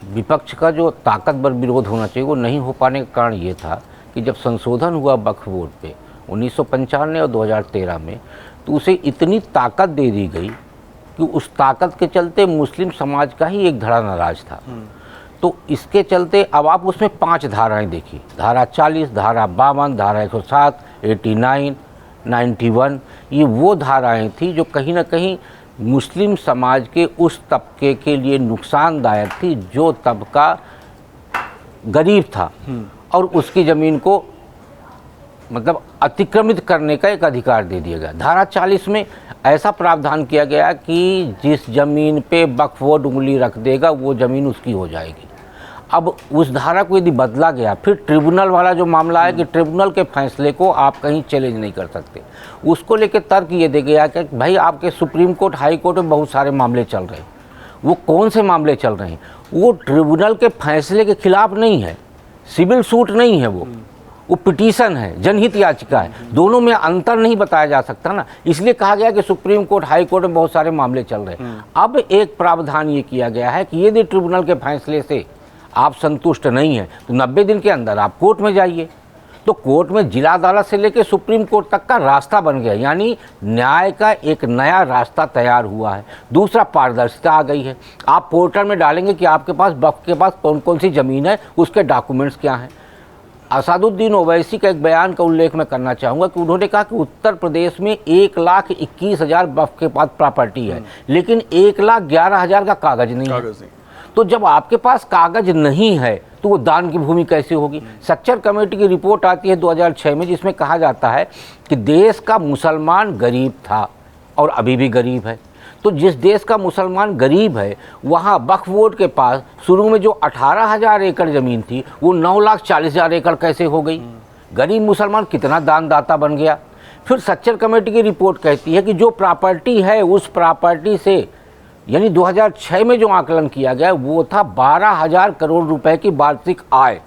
विपक्ष का जो ताकतवर विरोध होना चाहिए वो नहीं हो पाने का कारण ये था कि जब संशोधन हुआ वक्फ बोर्ड पे 1995 और 2013 में, तो उसे इतनी ताकत दे दी गई कि उस ताकत के चलते मुस्लिम समाज का ही एक धड़ा नाराज था। तो इसके चलते अब आप उसमें 5 धाराएं देखिए, धारा 40, धारा 52, धारा 107, 89, 91, ये वो धाराएं थी जो कहीं ना कहीं मुस्लिम समाज के उस तबके के लिए नुकसानदायक थी जो तबका गरीब था और उसकी ज़मीन को मतलब अतिक्रमित करने का एक अधिकार दे दिया गया। धारा 40 में ऐसा प्रावधान किया गया कि जिस ज़मीन पे वक्फ बोर्ड उंगली रख देगा वो ज़मीन उसकी हो जाएगी। अब उस धारा को यदि बदला गया, फिर ट्रिब्यूनल वाला जो मामला है कि ट्रिब्यूनल के फैसले को आप कहीं चैलेंज नहीं कर सकते, उसको लेकर तर्क ये दे गया कि भाई आपके सुप्रीम कोर्ट, हाई कोर्ट में बहुत सारे मामले चल रहे हैं। वो कौन से मामले चल रहे हैं? वो ट्रिब्यूनल के फैसले के खिलाफ नहीं है, सिविल सूट नहीं है, वो पिटीशन है, जनहित याचिका है। दोनों में अंतर नहीं बताया जा सकता ना, इसलिए कहा गया कि सुप्रीम कोर्ट, हाई कोर्ट में बहुत सारे मामले चल रहे हैं। अब एक प्रावधान ये किया गया है कि यदि ट्रिब्यूनल के फैसले से आप संतुष्ट नहीं हैं तो 90 दिन के अंदर आप कोर्ट में जाइए। तो कोर्ट में जिला अदालत से लेकर सुप्रीम कोर्ट तक का रास्ता बन गया, यानी न्याय का एक नया रास्ता तैयार हुआ है। दूसरा, पारदर्शिता आ गई है। आप पोर्टल में डालेंगे कि आपके पास वक्फ के पास कौन कौन सी ज़मीन है, उसके डॉक्यूमेंट्स क्या हैं। असादुद्दीन ओवैसी का एक बयान का उल्लेख मैं करना चाहूँगा कि उन्होंने कहा कि उत्तर प्रदेश में 1,21,000 वक्फ के पास प्रॉपर्टी है, लेकिन 1,11,000 का कागज नहीं है। तो जब आपके पास कागज नहीं है तो वो दान की भूमि कैसे होगी? सच्चर कमेटी की रिपोर्ट आती है 2006 में, जिसमें कहा जाता है कि देश का मुसलमान गरीब था और अभी भी गरीब है। तो जिस देश का मुसलमान गरीब है वहाँ वक्फ बोर्ड के पास शुरू में जो 18,000 एकड़ ज़मीन थी वो 9,40,000 एकड़ कैसे हो गई? गरीब मुसलमान कितना दानदाता बन गया। फिर सच्चर कमेटी की रिपोर्ट कहती है कि जो प्रॉपर्टी है उस प्रॉपर्टी से, यानी 2006 में जो आकलन किया गया वो था 12,000 करोड़ रुपए की वार्षिक आय।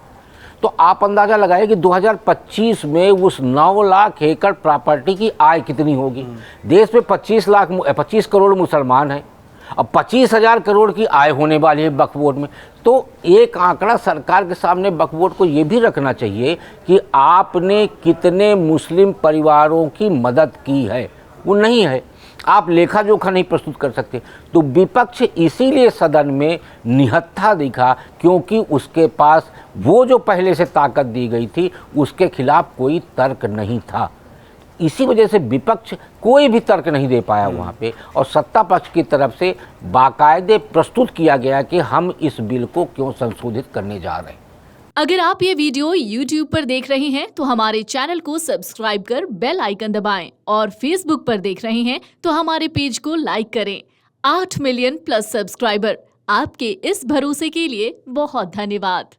तो आप अंदाज़ा लगाइए कि 2025 में उस 9 लाख एकड़ प्रॉपर्टी की आय कितनी होगी। देश में 25 करोड़ मुसलमान हैं, अब 25,000 करोड़ की आय होने वाली है वक्फ बोर्ड में। तो एक आंकड़ा सरकार के सामने वक्फ बोर्ड को ये भी रखना चाहिए कि आपने कितने मुस्लिम परिवारों की मदद की है। वो नहीं है, आप लेखा जोखा नहीं प्रस्तुत कर सकते। तो विपक्ष इसीलिए सदन में निहत्था दिखा क्योंकि उसके पास वो जो पहले से ताकत दी गई थी उसके खिलाफ कोई तर्क नहीं था। इसी वजह से विपक्ष कोई भी तर्क नहीं दे पाया वहाँ पे, और सत्ता पक्ष की तरफ से बाकायदे प्रस्तुत किया गया कि हम इस बिल को क्यों संशोधित करने जा रहे हैं। अगर आप ये वीडियो YouTube पर देख रहे हैं तो हमारे चैनल को सब्सक्राइब कर बेल आइकन दबाएं, और Facebook पर देख रहे हैं तो हमारे पेज को लाइक करें। 8 मिलियन प्लस सब्सक्राइबर, आपके इस भरोसे के लिए बहुत धन्यवाद।